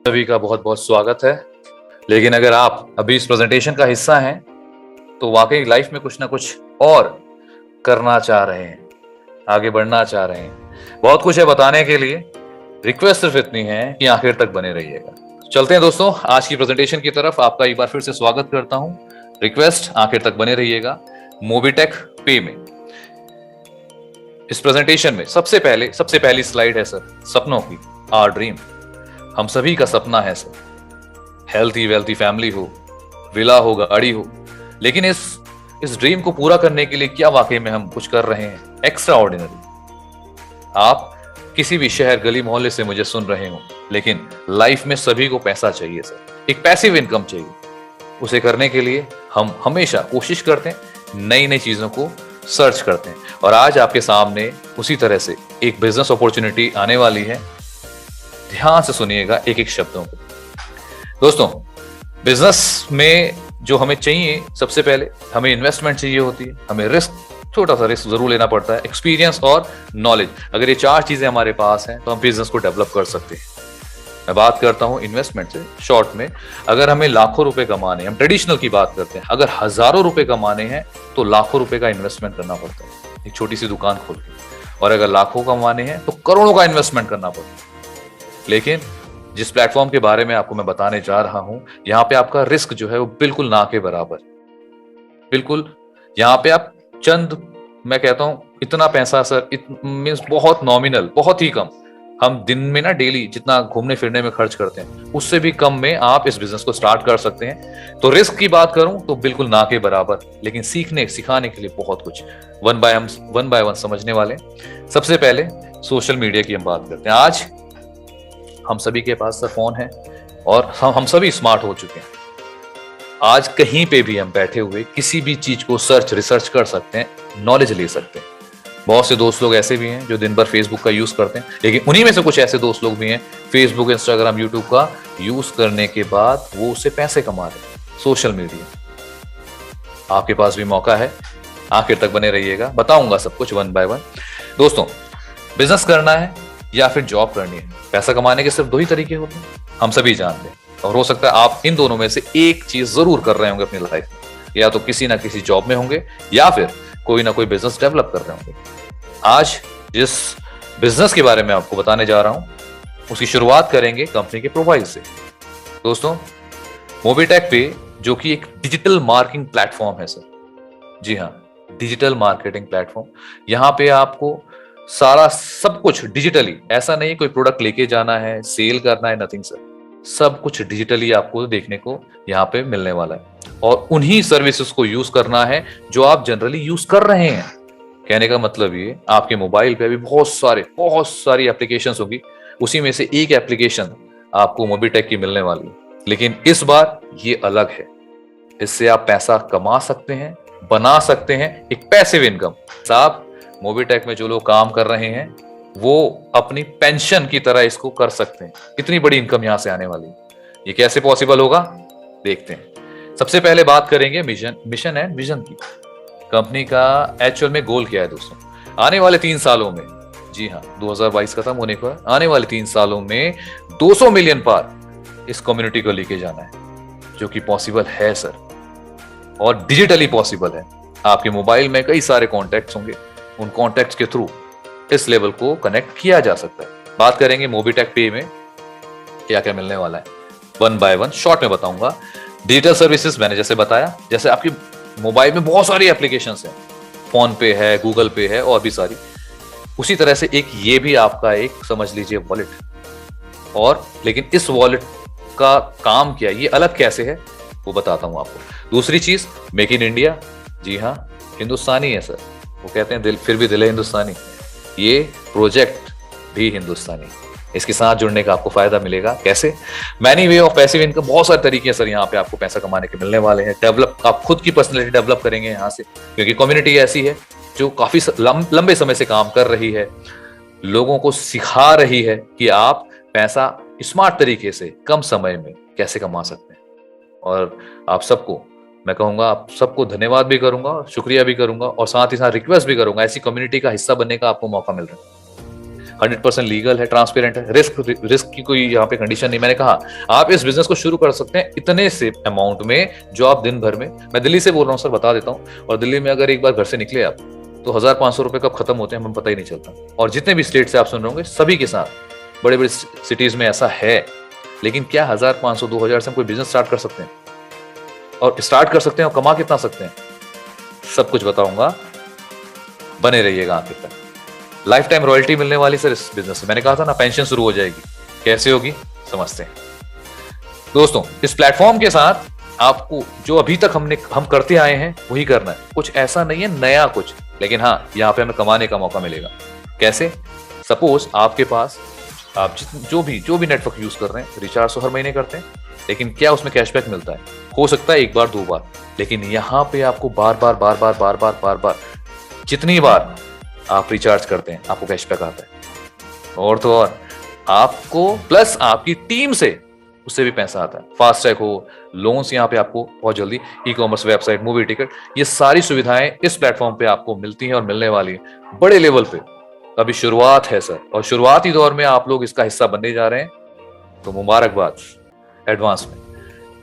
सभी का बहुत बहुत स्वागत है। लेकिन अगर आप अभी इस प्रेजेंटेशन का हिस्सा हैं तो वाकई लाइफ में कुछ ना कुछ और करना चाह रहे हैं, आगे बढ़ना चाह रहे हैं। बहुत कुछ है बताने के लिए। रिक्वेस्ट सिर्फ इतनी है कि आखिर तक बने रहिएगा। चलते हैं दोस्तों आज की प्रेजेंटेशन की तरफ। आपका एक बार फिर से स्वागत करता हूं। रिक्वेस्ट आखिर तक बने रहिएगा। मोबीटेक पे में इस प्रेजेंटेशन में सबसे पहली स्लाइड है सर, सपनों की। आवर ड्रीम, हम सभी का सपना है सर। हेल्थी वेल्थी फैमिली हो, विला हो, गाड़ी हो। लेकिन इस ड्रीम को पूरा करने के लिए क्या वाकई में हम कुछ कर रहे हैं एक्स्ट्रा ऑर्डिनरी? आप किसी भी शहर गली मोहल्ले से मुझे सुन रहे हो, लेकिन लाइफ में सभी को पैसा चाहिए सर, एक पैसिव इनकम चाहिए। उसे करने के लिए हम हमेशा कोशिश करते हैं, नई नई चीजों को सर्च करते हैं। और आज आपके सामने उसी तरह से एक बिजनेस अपॉर्चुनिटी आने वाली है। ध्यान से सुनिएगा एक एक शब्दों को। दोस्तों, बिजनेस में जो हमें चाहिए, सबसे पहले हमें इन्वेस्टमेंट चाहिए होती है, हमें रिस्क, छोटा सा रिस्क जरूर लेना पड़ता है, एक्सपीरियंस और नॉलेज। अगर ये चार चीजें हमारे पास हैं तो हम बिजनेस को डेवलप कर सकते हैं। मैं बात करता हूं इन्वेस्टमेंट से शॉर्ट में। अगर हमें लाखों रुपए कमाने हैं, हम ट्रेडिशनल की बात करते हैं, अगर हजारों रुपए कमाने हैं तो लाखों रुपए का इन्वेस्टमेंट करना पड़ता है, एक छोटी सी दुकान खोल के। और अगर लाखों कमाने हैं तो करोड़ों का इन्वेस्टमेंट करना पड़ता है। लेकिन जिस प्लेटफॉर्म के बारे में आपको मैं बताने जा रहा हूं, यहां पे आपका रिस्क जो है वो बिल्कुल ना के बराबर। बिल्कुल यहां पे आप चंद, मैं कहता हूं इतना पैसा सर, मींस बहुत नॉमिनल, बहुत ही कम। हम दिन में ना डेली जितना घूमने फिरने में खर्च करते हैं, उससे भी कम में आप इस बिजनेस को स्टार्ट कर सकते हैं। तो रिस्क की बात करूं तो बिल्कुल ना के बराबर, लेकिन सिखाने के लिए बहुत कुछ। वन बाय वन समझने वाले। सबसे पहले सोशल मीडिया की हम बात करते हैं। आज हम सभी के पास सर फोन है और हम सभी स्मार्ट हो चुके हैं। आज कहीं पे भी हम बैठे हुए किसी भी चीज को रिसर्च कर सकते हैं, नॉलेज ले सकते हैं। बहुत से दोस्त लोग ऐसे भी हैं जो दिन भर फेसबुक का यूज करते हैं, लेकिन उन्हीं में से कुछ ऐसे दोस्त लोग भी हैं फेसबुक, इंस्टाग्राम, यूट्यूब का यूज करने के बाद वो उससे पैसे कमा रहे हैं। सोशल मीडिया, आपके पास भी मौका है, आखिर तक बने रहिएगा, बताऊंगा सब कुछ वन बाय वन। दोस्तों, बिजनेस करना है या फिर जॉब करनी है, पैसा कमाने के सिर्फ दो ही तरीके होते हैं, हम सभी जानते हैं। और हो सकता है आप इन दोनों में से एक चीज जरूर कर रहे होंगे अपनी लाइफ में। या तो किसी ना किसी जॉब में होंगे या फिर कोई ना कोई बिजनेस डेवलप कर रहे होंगे। आज जिस बिजनेस के बारे में आपको बताने जा रहा हूं, उसकी शुरुआत करेंगे कंपनी के प्रोफाइल से। दोस्तों, मोबीटेक पे, जो कि एक डिजिटल मार्केटिंग प्लेटफॉर्म है सर, जी हाँ, डिजिटल मार्केटिंग प्लेटफॉर्म। यहां पे आपको सारा सब कुछ डिजिटली, ऐसा नहीं कोई प्रोडक्ट लेके जाना है, सेल करना है, नथिंग सर। सब कुछ डिजिटली आपको देखने को यहाँ पे मिलने वाला है। और उन्हीं सर्विसेज को यूज करना है जो आप जनरली यूज कर रहे हैं। कहने का मतलब ये, आपके मोबाइल पे भी बहुत सारी एप्लीकेशंस होगी, उसी में से एक एप्लीकेशन आपको मोबीटेक की मिलने वाली है। लेकिन इस बार ये अलग है। इससे आप पैसा कमा सकते हैं, बना सकते हैं, एक पैसिव इनकम। साहब, मोबीटेक में जो लोग काम कर रहे हैं वो अपनी पेंशन की तरह इसको कर सकते हैं। इतनी बड़ी इनकम यहां से आने वाली है। ये कैसे पॉसिबल होगा, देखते हैं। सबसे पहले बात करेंगे मिशन एंड विजन की। कंपनी का एक्चुअल में गोल क्या है दोस्तों? आने वाले 3 सालों में, जी हाँ, 2022 खत्म होने पर आने वाले 3 सालों में 200 मिलियन पार इस कम्युनिटी को लेके जाना है, जो कि पॉसिबल है सर, और डिजिटली पॉसिबल है। आपके मोबाइल में कई सारे कॉन्टैक्ट्स होंगे, उन कॉन्टैक्ट्स के थ्रू इस लेवल को कनेक्ट किया जा सकता है। बात करेंगे मोबीटेक पे में क्या क्या मिलने वाला है, वन बाय वन शॉर्ट में बताऊंगा। डिजिटल सर्विसेज मैंने जैसे बताया, जैसे आपके मोबाइल में बहुत सारी एप्लीकेशंस हैं, फोन पे है, गूगल पे है और भी सारी, उसी तरह से एक ये भी आपका एक समझ लीजिए वॉलेट। और लेकिन इस वॉलेट का काम क्या है, ये अलग कैसे है, वो बताता हूं आपको। दूसरी चीज, मेक इन इंडिया। जी हाँ, हिंदुस्तानी है सर, वो कहते हैं दिल, फिर भी दिल है हिंदुस्तानी। ये प्रोजेक्ट भी हिंदुस्तानी। इसके साथ जुड़ने का आपको फायदा मिलेगा। कैसे? Many way of passive income, बहुत सारे तरीके हैं सर यहाँ पे आपको पैसा कमाने के मिलने वाले हैं। डेवलप, आप खुद की पर्सनैलिटी डेवलप करेंगे यहाँ से, क्योंकि कम्युनिटी ऐसी है जो काफी लंबे समय से काम कर रही है, लोगों को सिखा रही है कि आप पैसा स्मार्ट तरीके से कम समय में कैसे कमा सकते हैं। और आप सबको मैं कहूंगा, आप सबको धन्यवाद भी करूंगा, शुक्रिया भी करूंगा, और साथ ही साथ रिक्वेस्ट भी करूंगा, ऐसी कम्युनिटी का हिस्सा बनने का आपको मौका मिल रहा है। 100% लीगल है, ट्रांसपेरेंट है, रिस्क की कोई यहाँ पे कंडीशन नहीं। मैंने कहा आप इस बिजनेस को शुरू कर सकते हैं इतने से अमाउंट में जो आप दिन भर में, मैं दिल्ली से बोल रहा हूँ सर, बता देता हूँ, और दिल्ली में अगर एक बार घर से निकले आप तो 1,500 रुपए कब खत्म होते हैं हमें पता ही नहीं चलता। और जितने भी स्टेट से आप सुन रहे होंगे सभी के साथ बड़े बड़े सिटीज में ऐसा है। लेकिन क्या 1,500 2,000 से हम कोई बिजनेस स्टार्ट कर सकते हैं, और स्टार्ट कर सकते हैं और कमा कितना सकते हैं, सब कुछ बताऊंगा, बने रहिएगा आखिर तक। लाइफ टाइम रॉयल्टी मिलने वाली सर इस बिजनेस से। मैंने कहा था ना पेंशन शुरू हो जाएगी, कैसे होगी समझते हैं दोस्तों। इस प्लेटफॉर्म के साथ आपको जो अभी तक हम करते आए हैं वही करना है, कुछ ऐसा नहीं है नया कुछ, लेकिन हाँ यहाँ पे हमें कमाने का मौका मिलेगा। कैसे? सपोज आपके पास आप जो भी नेटवर्क यूज कर रहे हैं, रिचार्ज तो हर महीने करते हैं, लेकिन क्या उसमें कैशबैक मिलता है? हो सकता है एक बार दो बार, लेकिन यहाँ पे आपको बार जितनी बार आप रिचार्ज करते हैं आपको कैशबैक आता है। और तो और आपको प्लस आपकी टीम से उससे भी पैसा आता है। फास्ट ट्रैक हो, लोन्स यहाँ पे आपको बहुत जल्दी, e commerce website, movie ticket, ये सारी सुविधाएं इस प्लेटफॉर्म पे आपको मिलती हैं और मिलने वाली है बड़े लेवल पे। अभी शुरुआत है सर, और शुरुआती दौर में आप लोग इसका हिस्सा बनने जा रहे हैं, तो मुबारकबाद एडवांस में।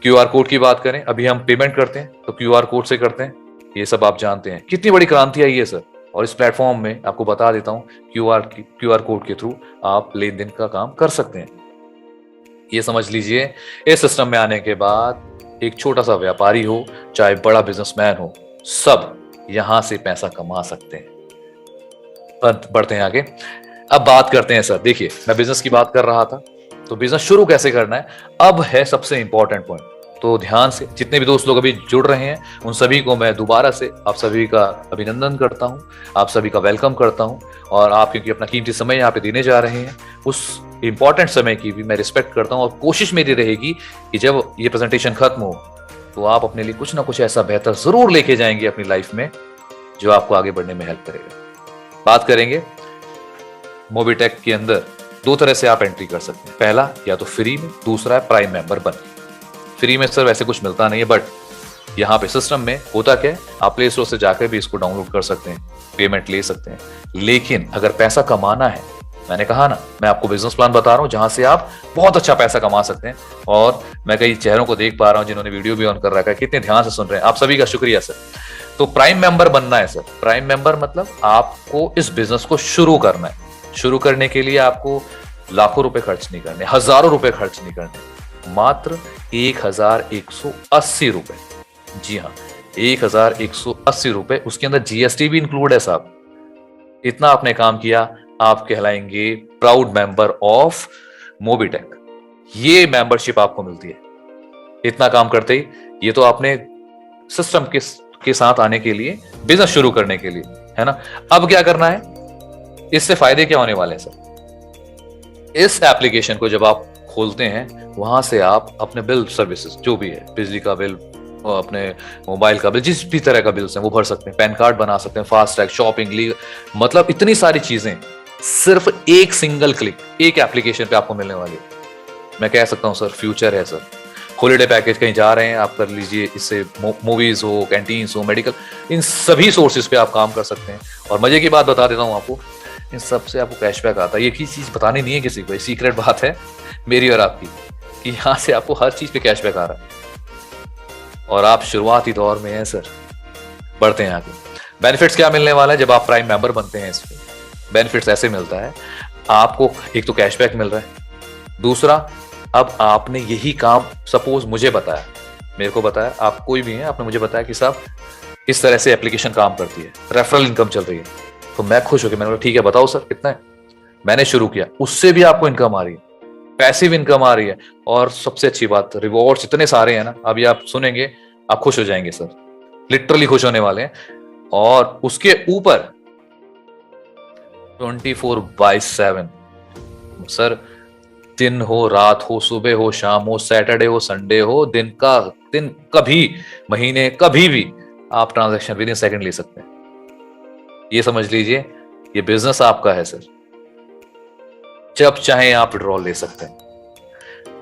क्यूआर कोड की बात करें, अभी हम पेमेंट करते हैं तो क्यूआर कोड से करते हैं, ये सब आप जानते हैं। कितनी बड़ी क्रांति आई है सर, और इस प्लेटफॉर्म में आपको बता देता हूं क्यूआर कोड के थ्रू आप लेन देन का काम कर सकते हैं। ये समझ लीजिए, इस सिस्टम में आने के बाद एक छोटा सा व्यापारी हो चाहे बड़ा बिजनेसमैन हो, सब यहां से पैसा कमा सकते हैं। बढ़ते हैं आगे। अब बात करते हैं सर, देखिए मैं बिजनेस की बात कर रहा था, तो बिजनेस शुरू कैसे करना है अब है सबसे इंपॉर्टेंट पॉइंट। तो ध्यान से, जितने भी दोस्त लोग अभी जुड़ रहे हैं उन सभी को मैं दोबारा से आप सभी का अभिनंदन करता हूं, आप सभी का वेलकम करता हूं। और आप क्योंकि अपना कीमती समय यहाँ पे देने जा रहे हैं, उस इंपॉर्टेंट समय की भी मैं रिस्पेक्ट करता हूं। और कोशिश मेरी रहेगी कि जब ये प्रेजेंटेशन खत्म हो तो आप अपने लिए कुछ ना कुछ ऐसा बेहतर जरूर लेके जाएंगे अपनी लाइफ में जो आपको आगे बढ़ने में हेल्प करेगा। बात करेंगे मोबीटेक के अंदर दो तरह से आप एंट्री कर सकते हैं, पहला या तो फ्री में, दूसरा है प्राइम मेंबर बन। फ्री में सर वैसे कुछ मिलता नहीं है, बट यहाँ पे सिस्टम में होता क्या है, आप प्ले स्टोर से जाकर भी इसको डाउनलोड कर सकते हैं, पेमेंट ले सकते हैं। लेकिन अगर पैसा कमाना है, मैंने कहा ना मैं आपको बिजनेस प्लान बता रहा हूं जहां से आप बहुत अच्छा पैसा कमा सकते हैं। और मैं कई चेहरों को देख पा रहा हूं जिन्होंने वीडियो भी ऑन कर रखा है, कितने ध्यान से सुन रहे हैं, आप सभी का शुक्रिया सर। तो प्राइम मेंबर बनना है सर। प्राइम मेंबर मतलब आपको इस बिजनेस को शुरू करना है। शुरू करने के लिए आपको लाखों रुपए खर्च नहीं करने, हजारों रुपए खर्च नहीं करने, मात्र 1,180 रुपए। जी हाँ, 1,180 रुपए, उसके अंदर जीएसटी भी इंक्लूड है साहब। इतना आपने काम किया, आप कहलाएंगे प्राउड मेंबर ऑफ मोबीटेक। ये मेंबरशिप आपको मिलती है इतना काम करते ही। ये तो आपने सिस्टम के साथ आने के लिए, बिजनेस शुरू करने के लिए, है ना। अब क्या करना है, इससे फायदे क्या होने वाले हैं सर? इस एप्लीकेशन को जब आप खोलते हैं, वहां से आप अपने बिल सर्विसेज जो भी है, बिजली का बिल, अपने मोबाइल का बिल, जिस भी तरह का बिल्स हैं वो भर सकते हैं, पैन कार्ड बना सकते हैं, फास्ट ट्रैक, शॉपिंग, लीगल, मतलब इतनी सारी चीजें सिर्फ एक सिंगल क्लिक, एक एप्लीकेशन पे आपको मिलने वाली है। मैं कह सकता हूं सर फ्यूचर है सर। हॉलिडे पैकेज कहीं जा रहे हैं आप कर लीजिए, इससे मूवीज हो, कैंटीन्स हो, मेडिकल, इन सभी सोर्सेज पे आप काम कर सकते हैं। और मजे की बात बता देता हूं आपको, इन सबसे आपको कैशबैक आता है। ये की चीज बतानी नहीं है किसी को, ये सीक्रेट बात है मेरी और आपकी, कि यहाँ से आपको हर चीज पे कैशबैक आ रहा है। और आप शुरुआती दौर में हैं सर। बढ़ते हैं आगे। बेनिफिट्स क्या मिलने वाला है जब आप प्राइम मेंबर बनते हैं? इसमें बेनिफिट्स ऐसे मिलता है, आपको एक तो कैशबैक मिल रहा है, दूसरा अब आपने यही काम सपोज मुझे बताया, मेरे को बताया, आप कोई भी हैं, आपने मुझे बताया कि साहब इस तरह से एप्लीकेशन काम करती है, रेफरल इनकम चल रही है, तो मैं खुश हो गया। मैंने बोला ठीक है बताओ सर कितना है। मैंने शुरू किया, उससे भी आपको इनकम आ रही है, पैसिव इनकम आ रही है। और सबसे अच्छी बात, रिवॉर्ड्स इतने सारे हैं ना, अभी आप सुनेंगे आप खुश हो जाएंगे सर, लिटरली खुश होने वाले हैं। और उसके ऊपर 24/7 सर, दिन हो, रात हो, सुबह हो, शाम हो, सैटरडे हो, संडे हो, दिन कभी, महीने कभी भी आप ट्रांजैक्शन विद इन सेकंड ले सकते हैं। ये समझ लीजिए ये बिजनेस आपका है सर, जब चाहे आप विड्रॉल ले सकते हैं।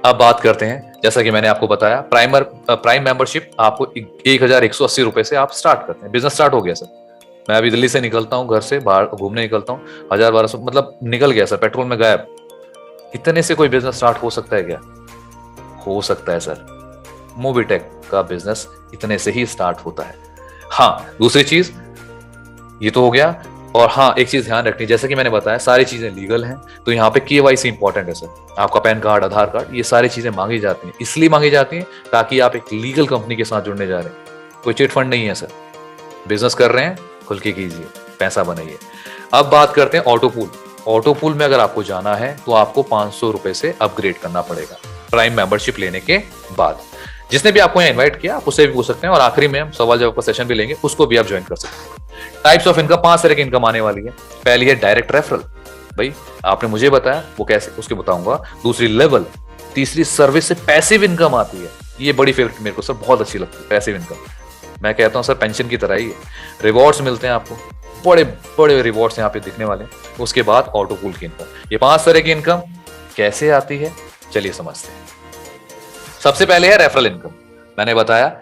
अब बात करते हैं, जैसा कि मैंने आपको बताया, प्राइम मेंबरशिप आपको 1,180 रुपए से आप स्टार्ट करते हैं, बिजनेस स्टार्ट हो गया सर। मैं अभी दिल्ली से निकलता हूँ, घर से बाहर घूमने निकलता हूँ, 1000-1200 मतलब निकल गया सर, पेट्रोल में गायब। इतने से कोई बिजनेस स्टार्ट हो सकता है क्या? हो सकता है सर। मोबीटेक का बिजनेस इतने से ही स्टार्ट होता है। हाँ, दूसरी चीज ये तो हो गया। और हाँ, एक चीज ध्यान रखनी, जैसे कि मैंने बताया सारी चीजें लीगल हैं, तो यहाँ पे केवाईसी इंपॉर्टेंट है सर। आपका पैन कार्ड, आधार कार्ड, ये सारी चीजें मांगी जाती हैं, इसलिए मांगी जाती हैं ताकि आप एक लीगल कंपनी के साथ जुड़ने जा रहे हैं। कोई चिट फंड नहीं है सर। बिजनेस कर रहे हैं, खुल के कीजिए, पैसा बनाइए। अब बात करते हैं ऑटो पूल। ऑटो पूल में अगर आपको जाना है तो आपको 500 रुपए से अपग्रेड करना पड़ेगा प्राइम मेंबरशिप लेने के बाद। जिसने भी आपको यहाँ इन्वाइट किया आप उससे भी पूछ सकते हैं, और आखिरी में हम सवाल जवाब का सेशन भी लेंगे, उसको भी आप ज्वाइन कर सकते हैं। टाइप्स ऑफ इनकम, 5 तरह की इनकम आने वाली है। पहली है डायरेक्ट रेफरल, भाई आपने मुझे बताया वो कैसे, उसके बताऊंगा। दूसरी लेवल, तीसरी सर्विस से पैसिव इनकम आती है, ये बड़ी फेवरेट मेरे को सर, बहुत अच्छी लगती है पैसिव इनकम। मैं कहता हूं सर पेंशन की तरह ही है, रिवॉर्ड्स मिलते हैं आपको, बड़े बड़े रिवॉर्ड्स यहाँ पे दिखने वाले हैं। उसके बाद ऑटो पूल की इनकम। ये 5 तरह की इनकम कैसे आती है, चलिए समझते हैं। सबसे पहले है रेफरल इनकम। मैंने बताया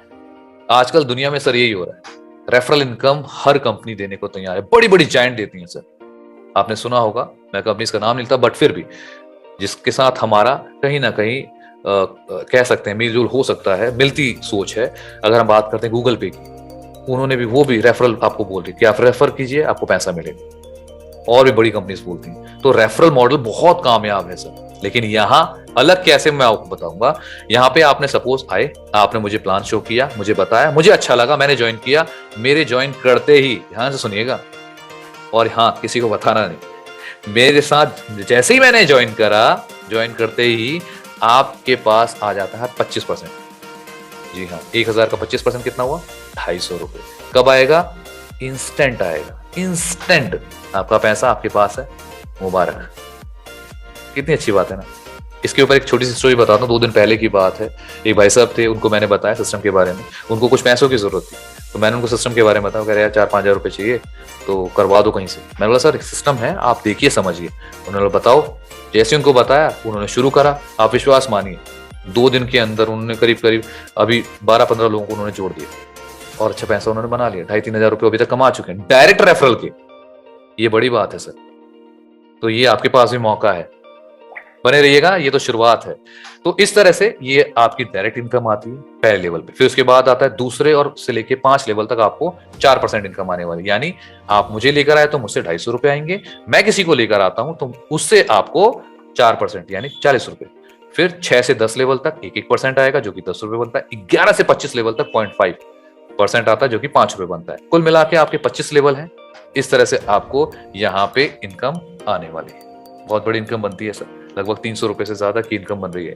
आजकल दुनिया में सर यही हो रहा है, रेफरल इनकम हर कंपनी देने को तैयार है, बड़ी बड़ी जायंट देती हैं सर। आपने सुना होगा, मैं कंपनी का नाम नहीं लेता, बट फिर भी जिसके साथ हमारा कहीं ना कहीं कह सकते हैं मेलजोल हो सकता है, मिलती सोच है। अगर हम बात करते हैं गूगल पे की, उन्होंने भी वो भी रेफरल आपको बोल रही कि आप रेफर कीजिए आपको पैसा मिलेगा, और भी बड़ी कंपनीज बोलती हैं। तो रेफरल मॉडल बहुत कामयाब है सर। लेकिन यहाँ अलग कैसे, मैं आपको बताऊंगा। यहाँ पे आपने सपोज आए, आपने मुझे प्लान शो किया, मुझे बताया, मुझे अच्छा लगा, मैंने ज्वाइन किया। मेरे ज्वाइन करते ही, ध्यान से सुनिएगा, और हाँ किसी को बताना नहीं, मेरे साथ जैसे ही मैंने ज्वाइन करा, ज्वाइन करते ही आपके पास आ जाता है 25%। जी हाँ, 1000 का 25% कितना हुआ? 250 रुपए। कब आएगा? इंस्टेंट आएगा, इंस्टेंट आपका पैसा आपके पास है। मुबारक, कितनी अच्छी बात है ना। इसके ऊपर एक छोटी सी स्टोरी बताता हूँ। 2 दिन पहले की बात है, एक भाई साहब थे, उनको मैंने बताया सिस्टम के बारे में। उनको कुछ पैसों की जरूरत थी, तो मैंने उनको सिस्टम के बारे में बताया। कह रहे यार 4-5 हजार रुपए चाहिए, तो करवा दो कहीं से। मैंने बोला सर सिस्टम है, आप देखिए समझिए। उन्होंने बताओ, जैसे उनको बताया उन्होंने शुरू करा। आप विश्वास मानिए 2 दिन के अंदर उन्होंने करीब करीब अभी 12-15 लोगों को उन्होंने जोड़ दिया, और अच्छा पैसा उन्होंने बना लिया। 2,500-3 हजार रुपये अभी तक कमा चुके हैं डायरेक्ट रेफरल के। ये बड़ी बात है सर। तो ये आपके पास भी मौका है, बने रहिएगा, ये तो शुरुआत है। तो इस तरह से ये आपकी डायरेक्ट इनकम आती है पहले लेवल पे। फिर उसके बाद आता है दूसरे और से लेके 5 लेवल तक आपको 4% इनकम आने वाली। यानी आप मुझे लेकर आए तो मुझसे 250 रुपए आएंगे, मैं किसी को लेकर आता हूं तो उससे आपको 4% यानी 40 रुपए। फिर 6 से 10 लेवल तक 1-1% आएगा जो कि 10 रुपए बनता है। 11 से 25 लेवल तक 0.5% आता है जो कि 5 रुपए बनता है। कुल मिला के आपके 25 लेवल है। इस तरह से आपको यहाँ पे इनकम आने वाली है। बहुत बड़ी इनकम बनती है सर, लगभग 300 रुपए से ज्यादा की इनकम बन रही है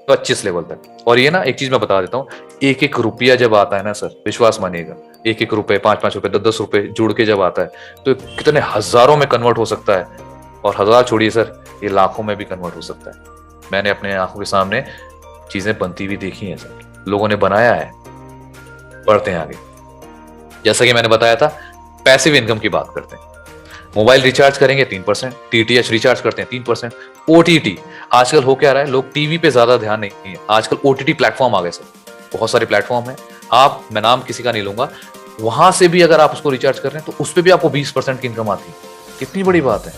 25 लेवल तक। और ये ना एक चीज मैं बता देता हूँ, 1-1 रुपया जब आता है ना सर, विश्वास मानिएगा, 1-1 रुपए, 5-5 रुपए, 10-10 रुपए जुड़ के जब आता है तो कितने हजारों में कन्वर्ट हो सकता है। और हजार छोड़िए सर, ये लाखों में भी कन्वर्ट हो सकता है। मैंने अपने आंखों के सामने चीजें बनती हुई देखी हैं सर, लोगों ने बनाया है। बढ़ते हैं आगे। जैसा कि मैंने बताया था, पैसिव इनकम की बात करते हैं। मोबाइल रिचार्ज करेंगे 3%, टीटीएच रिचार्ज करते हैं 3%, ओटीटी। आजकल हो क्या रहा है, लोग टीवी पे ज्यादा ध्यान नहीं है, आजकल ओटीटी प्लेटफॉर्म आ गए सर, बहुत सारे प्लेटफॉर्म है। आप, मैं नाम किसी का नहीं लूंगा, वहां से भी अगर आप उसको रिचार्ज कर रहे हैं तो उस पर भी आपको 20% की इनकम आती है। कितनी बड़ी बात है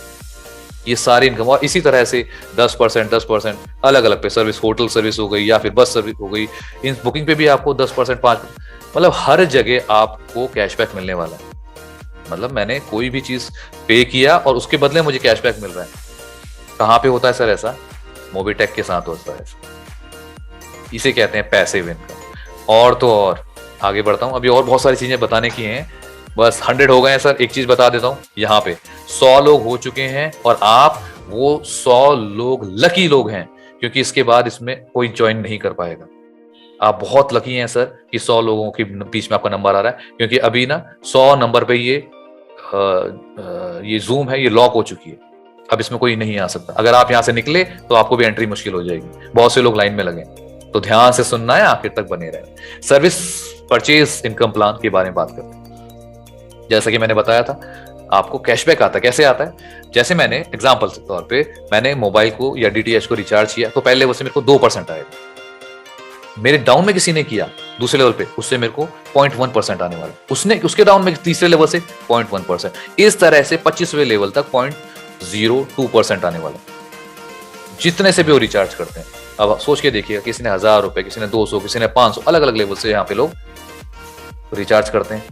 ये सारी इनकम। और इसी तरह से 10% अलग अलग पे, सर्विस, होटल सर्विस हो गई या फिर बस सर्विस हो गई, इन बुकिंग पे भी आपको 10%, 5%, मतलब हर जगह आपको कैशबैक मिलने वाला है। मतलब मैंने कोई भी चीज पे किया और उसके बदले मुझे कैशबैक मिल रहा है। कहां पे होता है सर ऐसा? मोबीटेक के साथ होता है ऐसा। इसे कहते हैं पैसिव इनकम। और तो और आगे बढ़ता हूं, अभी और बहुत सारी चीजें बताने की हैं, बस 100 हो गए हैं सर। एक चीज बता देता हूं, यहाँ पे 100 लोग हो चुके हैं और आप वो 100 लोग लकी लोग हैं, क्योंकि इसके बाद इसमें कोई ज्वाइन नहीं कर पाएगा। आप बहुत लकी हैं सर कि 100 लोगों के बीच में आपका नंबर आ रहा है, क्योंकि अभी ना 100 नंबर पे ये जूम है, ये लॉक हो चुकी है। अब इसमें कोई नहीं आ सकता। अगर आप यहां से निकले तो आपको भी एंट्री मुश्किल हो जाएगी। बहुत से लोग लाइन में लगे, तो ध्यान से सुनना है, आखिर तक बने रहे। सर्विस परचेज इनकम प्लान के बारे में बात करते हैं। जैसा कि मैंने बताया था, आपको कैशबैक आता है। कैसे आता है? जैसे मैंने एग्जांपल के तौर पे मैंने मोबाइल को या डीटीएच को रिचार्ज किया तो पहले उससे मेरे को 2% आएगा। मेरे डाउन में किसी ने किया दूसरे लेवल पे, उससे मेरे को 0.1% आने वाला, उसने उसके डाउन में तीसरे लेवल से 0.1%, इस तरह से 25वें लेवल तक 0.02% आने वाला, जितने से भी वो रिचार्ज करते हैं। अब सोच के देखिएगा, किसी ने 1000 रुपए, किसी ने 200, किसी ने 500, अलग अलग लेवल से यहाँ पे लोग रिचार्ज करते हैं।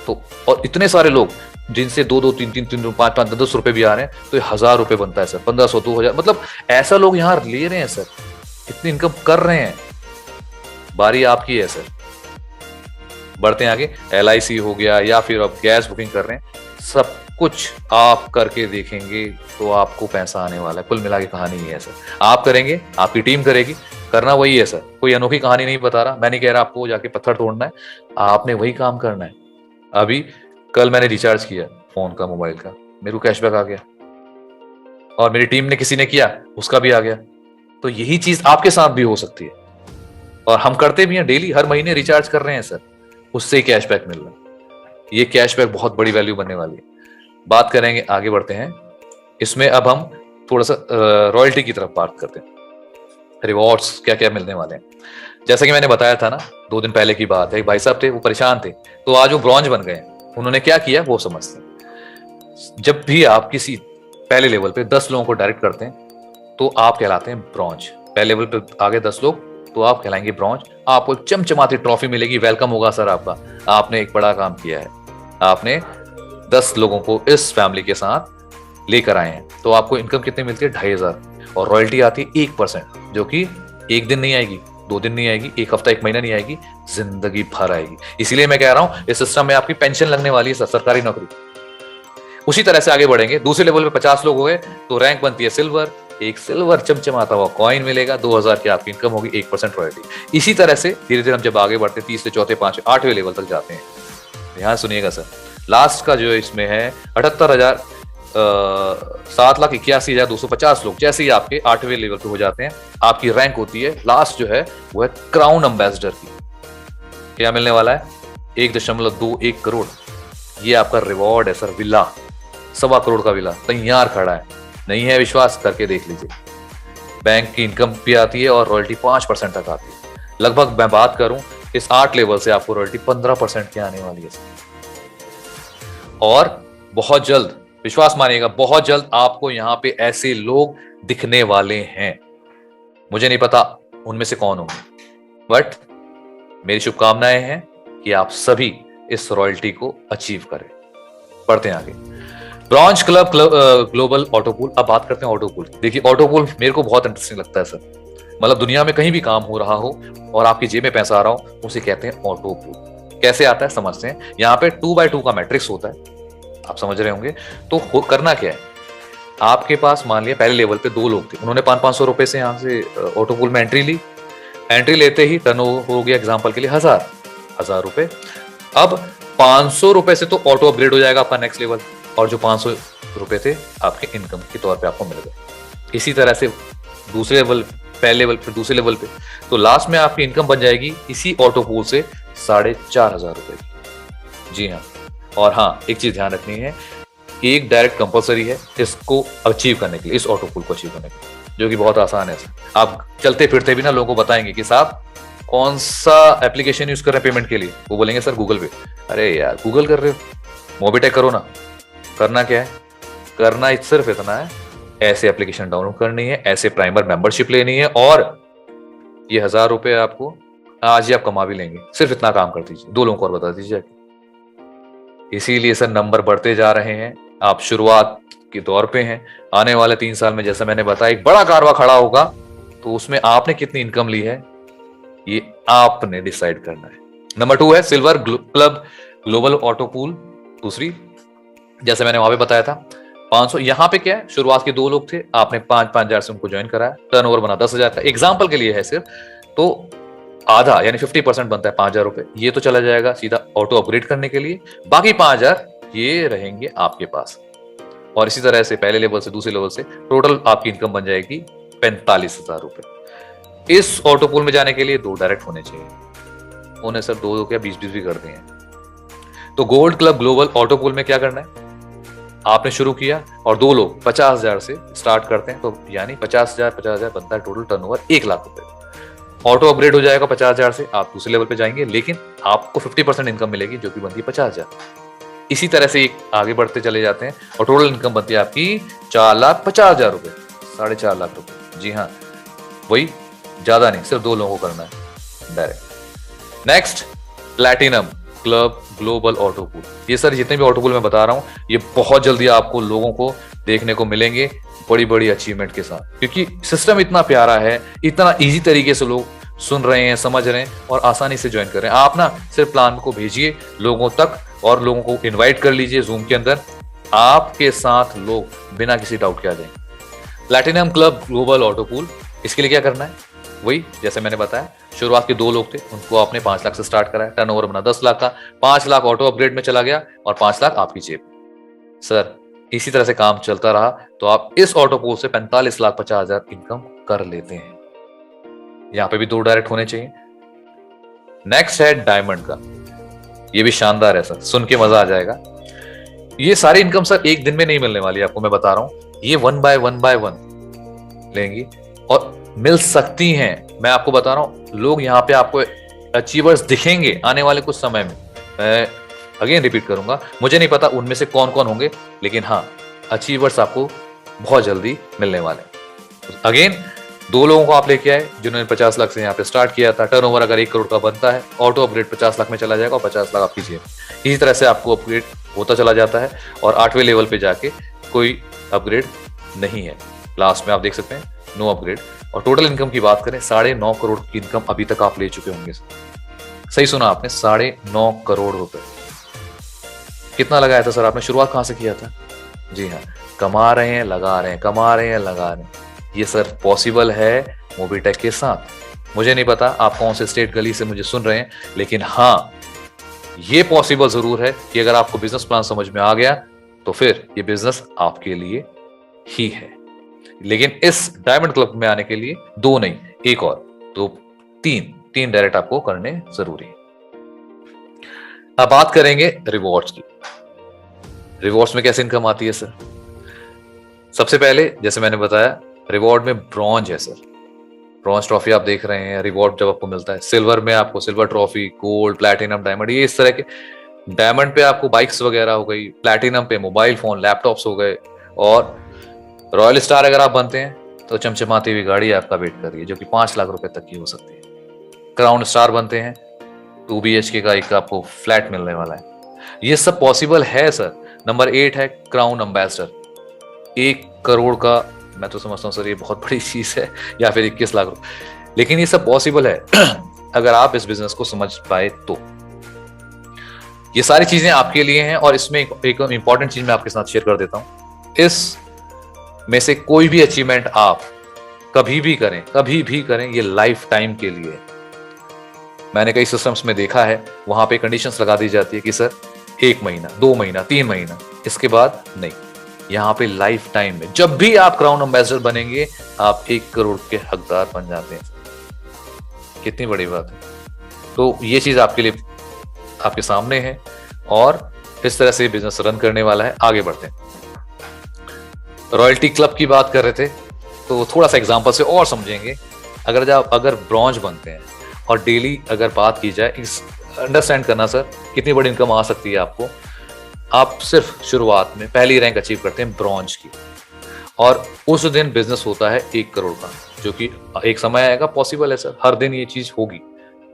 तो और इतने सारे लोग जिनसे 2-2, 3-3, 3, 5-5, 10 रुपए भी आ रहे हैं, तो 1000 रुपए बनता है सर, 1500, 2000, मतलब ऐसा लोग यहाँ ले रहे हैं सर, इतनी इनकम कर रहे हैं। बारी आपकी है सर। बढ़ते हैं आगे। LIC हो गया, या फिर आप गैस बुकिंग कर रहे हैं, सब कुछ आप करके देखेंगे तो आपको पैसा आने वाला है। कुल मिला के कहानी ये है सर, आप करेंगे, आपकी टीम करेगी, करना वही है सर। कोई अनोखी कहानी नहीं बता रहा, मैं नहीं कह रहा आपको जाके पत्थर तोड़ना है, आपने वही काम करना है। अभी कल मैंने रिचार्ज किया फोन का, मोबाइल का, मेरे को कैशबैक आ गया, और मेरी टीम ने किसी ने किया, उसका भी आ गया। तो यही चीज आपके साथ भी हो सकती है, और हम करते भी हैं डेली, हर महीने रिचार्ज कर रहे हैं सर, उससे ही कैशबैक मिल रहा है। ये कैशबैक बहुत बड़ी वैल्यू बनने वाली है। बात करेंगे, आगे बढ़ते हैं इसमें। अब हम थोड़ा सा रॉयल्टी की तरफ बात करते हैं, रिवॉर्ड्स क्या क्या मिलने वाले हैं। जैसा कि मैंने बताया था ना, 2 दिन पहले की बात है, एक भाई साहब थे, वो परेशान थे, तो आज वो ब्रॉन्ज बन गए। उन्होंने क्या किया वो समझते हैं। जब भी आप किसी पहले लेवल पे 10 लोगों को डायरेक्ट करते हैं तो आप कहलाते हैं ब्रॉन्ज। पहले लेवल पे आगे 10 लोग तो आप कहलाएंगे ब्रॉन्ज। आपको चमचमाती ट्रॉफी मिलेगी, वेलकम होगा सर आपका, आपने एक बड़ा काम किया है, आपने 10 लोगों को इस फैमिली के साथ लेकर आए हैं। तो आपको इनकम कितनी मिलती है? 2500, और रॉयल्टी आती है 1%, जो कि एक दिन नहीं आएगी, 2 दिन नहीं आएगी, एक हफ्ता, एक महीना नहीं आएगी, जिंदगी भर आएगी। इसीलिए मैं कह रहा हूं इस सिस्टम में आपकी पेंशन लगने वाली है, सरकारी नौकरी। उसी तरह से आगे बढ़ेंगे, दूसरे लेवल पे 50 लोग हो गए तो रैंक बनती है सिल्वर, एक सिल्वर चमचमाता हुआ कॉइन मिलेगा, 2000 की आपकी इनकम होगी, 1% रॉयल्टी। इसी तरह से धीरे धीरे हम जब आगे बढ़ते हैं, तीसरे, चौथे, पांचवें, 8वें लेवल तक जाते हैं। ध्यान सुनिएगा सर, लास्ट का जो इसमें है 78,000, 7,81,250 लोग जैसे ही आपके 8वें लेवल पे हो जाते हैं, आपकी रैंक होती है लास्ट जो है वो है क्राउन एम्बेसडर की। क्या मिलने वाला है? 1.21 करोड़। ये आपका रिवॉर्ड है सर। विला, 1.25 करोड़ का विला तैयार खड़ा है। नहीं है विश्वास, करके देख लीजिए। बैंक की इनकम भी आती है और रॉयल्टी 5% तक आती है। लगभग मैं बात करूं, इस 8 लेवल से आपको रॉयल्टी 15% की आने वाली है। और बहुत जल्द, विश्वास मानिएगा, बहुत जल्द आपको यहां पे ऐसे लोग दिखने वाले हैं। मुझे नहीं पता उनमें से कौन होंगे, बट मेरी शुभकामनाएं हैं कि आप सभी इस रॉयल्टी को अचीव करें। बढ़ते हैं आगे। Bronze club global autopool. अब बात करते हैं ऑटोपूल। देखिए, ऑटोपूल मेरे को बहुत इंटरेस्टिंग लगता है सर। मतलब दुनिया में कहीं भी काम हो रहा हो और आपकी जेब में पैसा आ रहा हो, उसे कहते हैं ऑटोपूल। कैसे आता है समझते हैं। यहाँ पे 2x2 का मैट्रिक्स होता है, आप समझ रहे होंगे। तो करना क्या है, आपके पास मान लिया पहले लेवल पे 2 लोग थे, उन्होंने 500 रुपए से यहाँ से ऑटोपूल में एंट्री ली। एंट्री लेते ही टर्नओवर हो गया एग्जांपल के लिए 1000 रुपए। अब 500 रुपए से तो ऑटो अपग्रेड हो जाएगा आपका नेक्स्ट लेवल, और जो 500 रुपए थे आपके इनकम के तौर पे आपको मिल गए। इसी तरह से दूसरे लेवल, पहले लेवल फिर दूसरे लेवल पे, तो लास्ट में आपकी इनकम बन जाएगी इसी ऑटोपूल से 4500 रुपए की। जी हाँ। और हाँ, एक चीज ध्यान रखनी है, एक डायरेक्ट कंपलसरी है इसको अचीव करने के लिए, इस ऑटोपूल को अचीव करने के लिए, जो कि बहुत आसान है। आप चलते फिरते भी ना लोगों को बताएंगे कि साहब कौन सा एप्लीकेशन यूज कर रहे हैं पेमेंट के लिए, वो बोलेंगे सर गूगल पे। अरे यार, गूगल कर रहे हो, मोबीटेक करो ना। करना क्या है, करना सिर्फ इतना है, ऐसे एप्लीकेशन डाउनलोड करनी है, ऐसे प्राइमर मेंबरशिप लेनी है, और ये 1000 रुपए आपको आज ही आप कमा भी लेंगे। सिर्फ इतना काम कर दीजिए, 2 लोगों को और बता दीजिए। इसीलिए सर नंबर बढ़ते जा रहे हैं, आप शुरुआत के दौर पे हैं। आने वाले 3 साल में, जैसा मैंने बताया, एक बड़ा कारवा खड़ा होगा, तो उसमें आपने कितनी इनकम ली है ये आपने डिसाइड करना है। नंबर 2 है सिल्वर क्लब ग्लोबल ऑटोपूल। दूसरी, जैसे मैंने वहां पे बताया था 500, यहां पे क्या है, शुरुआत के 2 लोग थे, आपने 5,000 से उनको ज्वाइन कराया, टर्नओवर बना 10,000 का, एग्जांपल के लिए है सिर्फ। तो आधा यानी 50% बनता है 5,000 रुपए, ये तो चला जाएगा सीधा ऑटो अपग्रेड करने के लिए। बाकी 5,000 ये रहेंगे आपके पास। और इसी तरह से पहले लेवल से दूसरे लेवल से टोटल आपकी इनकम बन जाएगी 45,000 रुपए। इस ऑटोपूल में जाने के लिए 2 डायरेक्ट होने चाहिए, उन्हें सर 2 क्या 20 भी कर दिए। तो गोल्ड क्लब ग्लोबल ऑटोपूल में क्या करना है, आपने शुरू किया और 2 लोग 50,000 से स्टार्ट करते हैं, तो यानी 50,000 50,000 बनता है टोटल टर्नओवर 1 लाख रुपए। ऑटो अपग्रेड हो जाएगा 50,000 से, आप दूसरे लेवल पे जाएंगे, लेकिन आपको 50% इनकम मिलेगी जो कि बनती है 50,000। इसी तरह से आगे बढ़ते चले जाते हैं और टोटल इनकम बनती है आपकी 4,50,000 रुपए, 4.5 लाख रुपए। जी हाँ, वही, ज्यादा नहीं, सिर्फ 2 लोगों को करना है direct. Next, platinum club global auto pool. ये सर जितने भी ऑटो पूल मैं बता रहा हूं, ये बहुत जल्दी आपको लोगों को देखने को मिलेंगे बड़ी बड़ी अचीवमेंट के साथ, क्योंकि सिस्टम इतना प्यारा है, इतना इजी तरीके से लोग सुन रहे हैं, समझ रहे हैं और आसानी से ज्वाइन कर रहे हैं। आप ना सिर्फ प्लान को भेजिए लोगों तक और लोगों को इनवाइट कर लीजिए जूम के अंदर, आपके साथ लोग बिना किसी डाउट के आ जाएंगे। Platinum club global auto pool, इसके लिए क्या करना है, वही जैसे मैंने बताया, शुरुआत के 2 लोग थे, उनको आपने 5 लाख से स्टार्ट कराया, टर्नओवर बना 10 लाख का, 5 लाख ऑटो अपग्रेड में चला गया और 5 लाख आपकी जेब। सर इसी तरह से काम चलता रहा तो आप इस ऑटो पूल से 45,50,000 इनकम कर लेते हैं। यहां पे भी 2 डायरेक्ट होने चाहिए। नेक्स्ट है डायमंड का, ये भी शानदार है सर, सुन के मजा आ जाएगा। ये सारी इनकम सर एक दिन में नहीं मिलने वाली, आपको मैं बता रहा हूं, ये 1 बाय 1 लेंगी और मिल सकती हैं। मैं आपको बता रहा हूं, लोग यहाँ पे आपको अचीवर्स दिखेंगे आने वाले कुछ समय में। मैं अगेन रिपीट करूंगा, मुझे नहीं पता उनमें से कौन कौन होंगे, लेकिन हाँ, अचीवर्स आपको बहुत जल्दी मिलने वाले। अगेन 2 लोगों को आप लेके आए जिन्होंने 50 लाख से यहाँ पे स्टार्ट किया था, टर्नओवर अगर 1 करोड़ का बनता है, ऑटो अपग्रेड 50 लाख में चला जाएगा और 50 लाख आपकी जेब। इसी तरह से आपको अपग्रेड होता चला जाता है और 8वें लेवल पे जाके कोई अपग्रेड नहीं है, लास्ट में आप देख सकते हैं नो अपग्रेड। और टोटल इनकम की बात करें, 9.5 करोड़ की इनकम अभी तक आप ले चुके होंगे। सही सुना आपने, 9.5 करोड़ रुपए। कितना लगाया था सर आपने, शुरुआत कहां से किया था? जी हाँ, कमा रहे हैं लगा रहे हैं, कमा रहे हैं लगा रहे हैं। ये सर पॉसिबल है मोबीटेक के साथ। मुझे नहीं पता आप कौन से स्टेट गली से मुझे सुन रहे हैं, लेकिन हाँ, ये पॉसिबल जरूर है कि अगर आपको बिजनेस प्लान समझ में आ गया तो फिर ये बिजनेस आपके लिए ही है। लेकिन इस डायमंड क्लब में आने के लिए 2 नहीं, 1 और तो 3 डायरेक्ट आपको करने जरूरी है। अब बात करेंगे रिवॉर्ड्स की। रिवॉर्ड्स में कैसे इनकम आती है सर? सबसे पहले जैसे मैंने बताया, रिवॉर्ड में ब्रॉन्ज है सर, ब्रॉन्ज ट्रॉफी आप देख रहे हैं रिवॉर्ड जब आपको मिलता है। सिल्वर में आपको silver trophy, gold, platinum, diamond, ये इस तरह के। डायमंड पे आपको बाइक्स वगैरह हो गई, प्लैटिनम पे मोबाइल फोन, लैपटॉप्स हो गए, और रॉयल स्टार अगर आप बनते हैं तो चमचमाती हुई गाड़ी आपका वेट कर रही है जो कि 5 लाख रुपए तक की हो सकती है। क्राउन स्टार बनते हैं, 2 BHK का एक आपको फ्लैट मिलने वाला है। ये सब पॉसिबल है सर। नंबर 8 है क्राउन एम्बेसडर, 1 करोड़ का। मैं तो समझता हूँ सर ये बहुत बड़ी चीज है, या फिर 21 लाख रुपए, लेकिन ये सब पॉसिबल है अगर आप इस बिजनेस को समझ पाए तो। ये सारी चीजें आपके लिए हैं और इसमें एक इंपॉर्टेंट चीज मैं आपके साथ शेयर कर देता हूं। इस में से कोई भी अचीवमेंट आप कभी भी करें, ये लाइफ टाइम के लिए। मैंने कई सिस्टम्स में देखा है, वहां पे कंडीशंस लगा दी जाती है कि सर 1 महीना, 2 महीना, 3 महीना, इसके बाद नहीं। यहाँ पे लाइफ टाइम में जब भी आप क्राउन एम्बेसडर बनेंगे, आप 1 करोड़ के हकदार बन जाते हैं। कितनी बड़ी बात है। तो ये चीज आपके लिए, आपके सामने है और इस तरह से बिजनेस रन करने वाला है। आगे बढ़ते हैं। रॉयल्टी क्लब की बात कर रहे थे तो थोड़ा सा एग्जांपल से और समझेंगे। अगर ब्रॉन्ज बनते हैं और डेली अगर बात की जाए, अंडरस्टैंड करना सर कितनी बड़ी इनकम आ सकती है आपको। आप सिर्फ शुरुआत में पहली रैंक अचीव करते हैं ब्रॉन्ज की, और उस दिन बिजनेस होता है 1 करोड़ का, जो कि एक समय आएगा, पॉसिबल है सर, हर दिन ये चीज होगी।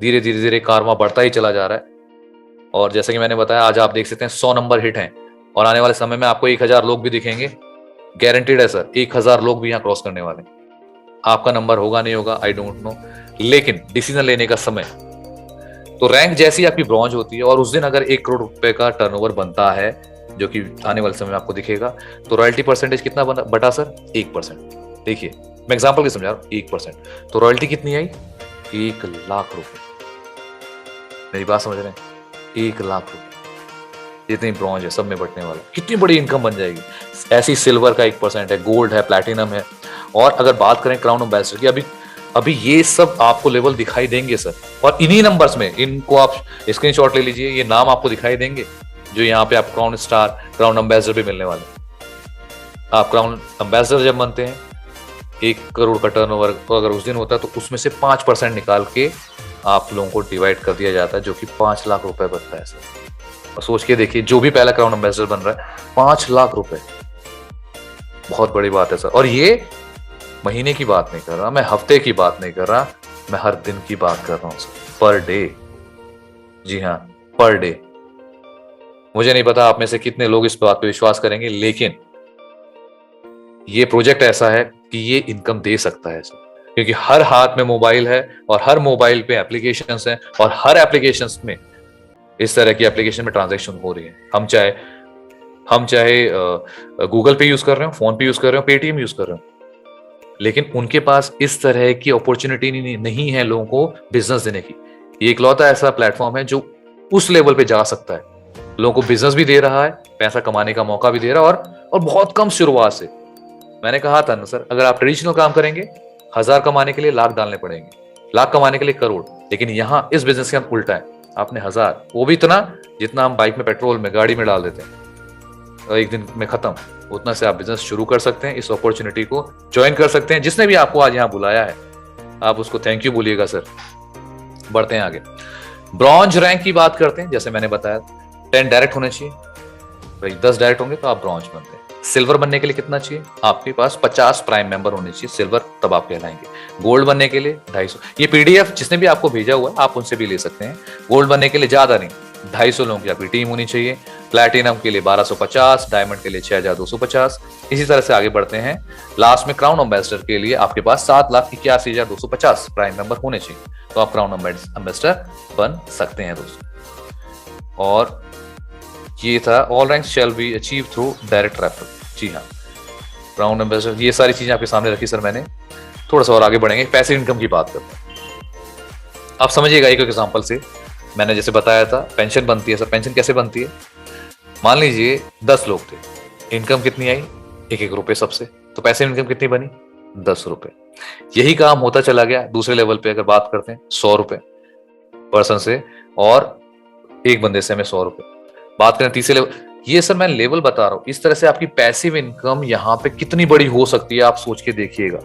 धीरे धीरे कारवा बढ़ता ही चला जा रहा है। और जैसे कि मैंने बताया, आज आप देख सकते हैं 100 नंबर हिट हैं और आने वाले समय में आपको 1000 लोग भी दिखेंगे, गारंटीड है सर। 1000 लोग भी यहाँ क्रॉस करने वाले। आपका नंबर होगा नहीं होगा आई डोंट नो, लेकिन डिसीजन लेने का समय। तो रैंक जैसी आपकी ब्रॉन्ज होती है और उस दिन अगर 1 करोड़ रुपए का टर्नओवर बनता है, जो कि आने वाले समय में आपको दिखेगा, तो रॉयल्टी परसेंटेज कितना बटा सर? 1%। देखिए मैं एग्जांपल की समझा रहा हूँ, 1%। तो रॉयल्टी कितनी आई? 1 लाख रुपए। मेरी बात समझ रहे हैं? 1 लाख रुपए जितनी ब्रॉन्ज है सब में बटने वाला। कितनी बड़ी इनकम बन जाएगी। ऐसी सिल्वर का 1% है, गोल्ड है, प्लैटिनम है। और अगर बात करें क्राउन एम्बेसडर की, अभी ये सब आपको लेवल दिखाई देंगे सर, और इन्हीं नंबर्स में, इनको आप स्क्रीनशॉट ले लीजिए, ये नाम आपको दिखाई देंगे जो यहाँ पे आप क्राउन स्टार, क्राउन एम्बेसडर भी मिलने वाले। आप क्राउन एम्बेसडर जब बनते हैं 1 करोड़ का टर्नओवर तो अगर उस दिन होता है तो उसमें से 5% निकाल के आप लोगों को डिवाइड कर दिया जाता है, जो कि 5 लाख रुपए बनता है सर। और सोच के देखिए, जो भी पहला क्राउन एम्बेसडर बन रहा है 5 लाख रुपए, बहुत बड़ी बात है सर। और ये महीने की बात नहीं कर रहा मैं, हफ्ते की बात नहीं कर रहा मैं, हर दिन की बात कर रहा हूं सर, पर डे। जी हाँ, पर डे। मुझे नहीं पता आप में से कितने लोग इस बात पे विश्वास करेंगे, लेकिन ये प्रोजेक्ट ऐसा है कि ये इनकम दे सकता है सर, क्योंकि हर हाथ में मोबाइल है और हर मोबाइल पे एप्लीकेशंस हैं और हर एप्लीकेशंस में इस तरह की एप्लीकेशन में ट्रांजैक्शन हो रही है। हम चाहे गूगल पे यूज कर रहे हो, फोन पे यूज कर रहे हो, पेटीएम यूज कर रहे हो, लेकिन उनके पास इस तरह की अपॉर्चुनिटी नहीं है लोगों को बिजनेस देने की। ये इकलौता ऐसा प्लेटफॉर्म है जो उस लेवल पे जा सकता है, लोगों को बिजनेस भी दे रहा है, पैसा कमाने का मौका भी दे रहा है, और बहुत कम शुरुआत से। मैंने कहा था ना सर, अगर आप ट्रेडिशनल काम करेंगे 1000 कमाने के लिए लाख डालने पड़ेंगे, लाख कमाने के लिए करोड़। लेकिन यहाँ इस बिजनेस के अंदर उल्टा है, आपने 1000, वो भी इतना जितना हम बाइक में पेट्रोल में गाड़ी में डाल देते हैं, और एक दिन में खत्म, उतना से आप बिजनेस शुरू कर सकते हैं। इस अपॉर्चुनिटी को ज्वाइन कर सकते हैं। जिसने भी आपको आज यहाँ बुलाया है, आप उसको थैंक यू बोलिएगा सर। बढ़ते हैं आगे, ब्रॉन्ज रैंक की बात करते हैं। जैसे मैंने बताया 10 डायरेक्ट होने चाहिए भाई, 10 डायरेक्ट होंगे तो आप ब्रॉन्ज बनते हैं। सिल्वर बनने के लिए कितना चाहिए? आपके पास 50 प्राइम मेंबर होने चाहिए सिल्वर, तब आप कहलाएंगे। गोल्ड बनने के लिए 250। ये पीडीएफ जिसने भी आपको भेजा हुआ है आप उनसे भी ले सकते हैं। गोल्ड बनने के लिए ज्यादा नहीं, 250 लोगों की आपकी टीम होनी चाहिए। प्लैटिनम के लिए 1250, डायमंड के लिए 6250। इसी तरह से आगे बढ़ते हैं। लास्ट में क्राउन एम्बेसडर के लिए आपके पास 7,81,250 प्राइम मेंबर होने चाहिए, तो आप क्राउन एम्बेसडर बन सकते हैं दोस्तों। और ये था all ranks shall be achieve through direct referral. जी हाँ, क्राउन एम्बेसडर, ये सारी चीजें आपके सामने रखी सर मैंने। थोड़ा सा और आगे बढ़ेंगे, पैसिव इनकम की बात करते हैं। आप समझिएगा एक एग्जांपल से, मैंने जैसे बताया था पेंशन बनती है सर। पेंशन कैसे बनती है? मान लीजिए 10 लोग थे, इनकम कितनी आई? 1-1 रुपए सबसे, तो पैसिव इनकम कितनी बनी? 10 रुपए। यही काम होता चला गया दूसरे लेवल पे। अगर बात करते हैं 100 रुपए पर्सन से, और एक बंदे से हमें 100 रुपए। बात करें तीसरे लेवल, ये सर मैं लेवल बता रहा हूं। इस तरह से आपकी पैसिव इनकम यहां पे कितनी बड़ी हो सकती है, आप सोच के देखिएगा।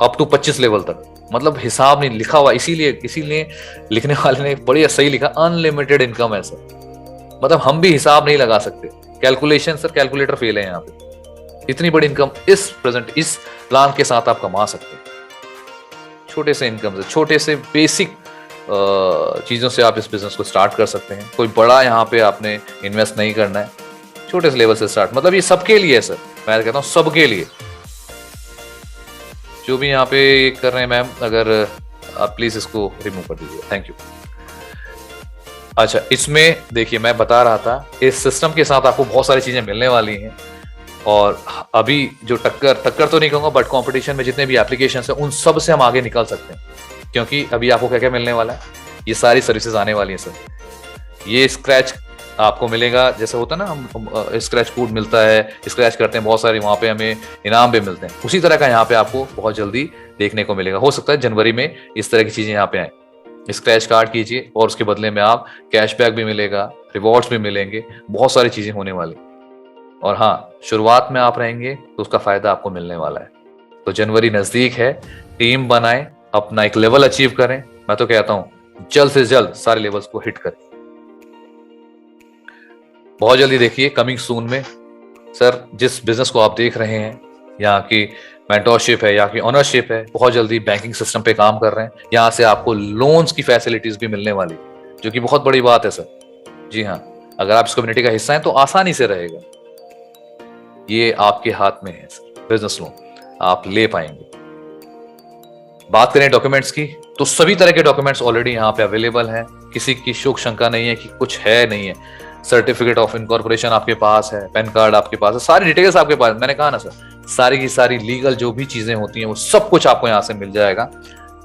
अप टू 25 लेवल तक, मतलब हिसाब नहीं लिखा हुआ, इसीलिए लिखने वाले ने बड़ी सही लिखा, अनलिमिटेड इनकम है सर। मतलब हम भी हिसाब नहीं लगा सकते, कैलकुलेशन सर, कैलकुलेटर फेल है यहाँ पे। इतनी बड़ी इनकम इस प्लान के साथ आप कमा सकते हैं। छोटे से इनकम से, छोटे से बेसिक चीजों से आप इस बिजनेस को स्टार्ट कर सकते हैं। कोई बड़ा यहाँ पे आपने इन्वेस्ट नहीं करना है, छोटे से लेवल से स्टार्ट। मतलब ये सबके लिए है सर, मैं कहता हूँ सबके लिए। जो भी यहाँ पे कर रहे हैं मैम, अगर आप प्लीज इसको रिमूव कर दीजिए, थैंक यू। अच्छा, इसमें देखिए मैं बता रहा था, इस सिस्टम के साथ आपको बहुत सारी चीजें मिलने वाली हैं। और अभी जो टक्कर तो नहीं कहूंगा, बट कंपटीशन में जितने भी एप्लीकेशन है उन सब से हम आगे निकल सकते हैं। क्योंकि अभी आपको क्या क्या मिलने वाला है, ये सारी सर्विसेज आने वाली हैं सर। ये स्क्रैच आपको मिलेगा, जैसे होता है ना, हम स्क्रैच कोड मिलता है, स्क्रैच करते हैं बहुत सारी, वहां पे हमें इनाम भी मिलते हैं। उसी तरह का यहाँ पे आपको बहुत जल्दी देखने को मिलेगा। हो सकता है जनवरी में इस तरह की चीजें यहाँ पे आए। स्क्रैच कार्ड कीजिए और उसके बदले में आप कैशबैक भी मिलेगा, रिवॉर्ड्स भी मिलेंगे, बहुत सारी चीजें होने वाली। और हाँ, शुरुआत में आप रहेंगे तो उसका फायदा आपको मिलने वाला है। तो जनवरी नजदीक है, टीम बनाएं, अपना एक लेवल अचीव करें। मैं तो कहता हूं जल्द से जल्द सारे लेवल्स को हिट करें। बहुत जल्दी देखिए, कमिंग सून में सर, जिस बिजनेस को आप देख रहे हैं, यहाँ की मेंटोरशिप है, यहाँ की ओनरशिप है, बहुत जल्दी बैंकिंग सिस्टम पे काम कर रहे हैं। यहाँ से आपको लोन्स की फैसिलिटीज भी मिलने वाली, जो कि बहुत बड़ी बात है सर। जी हाँ, अगर आप इस कम्युनिटी का हिस्सा हैं तो आसानी से रहेगा। ये आपके हाथ में है सर, बिजनेस लोन आप ले पाएंगे। बात करें डॉक्यूमेंट्स की, तो सभी तरह के डॉक्यूमेंट्स ऑलरेडी यहाँ पे अवेलेबल हैं। किसी की शोक शंका नहीं है कि कुछ है नहीं है। सर्टिफिकेट ऑफ इनकॉर्पोरेशन आपके पास है, पैन कार्ड आपके पास है, सारी डिटेल्स आपके पास। मैंने कहा ना सर, सारी की सारी लीगल जो भी चीजें होती हैं वो सब कुछ आपको यहाँ से मिल जाएगा।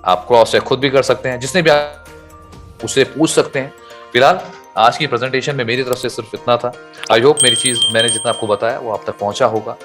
आप क्रॉस चेक खुद भी कर सकते हैं, जिसने भी आप उससे पूछ सकते हैं। फिलहाल आज की प्रेजेंटेशन में मेरी तरफ से सिर्फ इतना था। आई होप मैंने जितना आपको बताया वो आप तक पहुंचा होगा।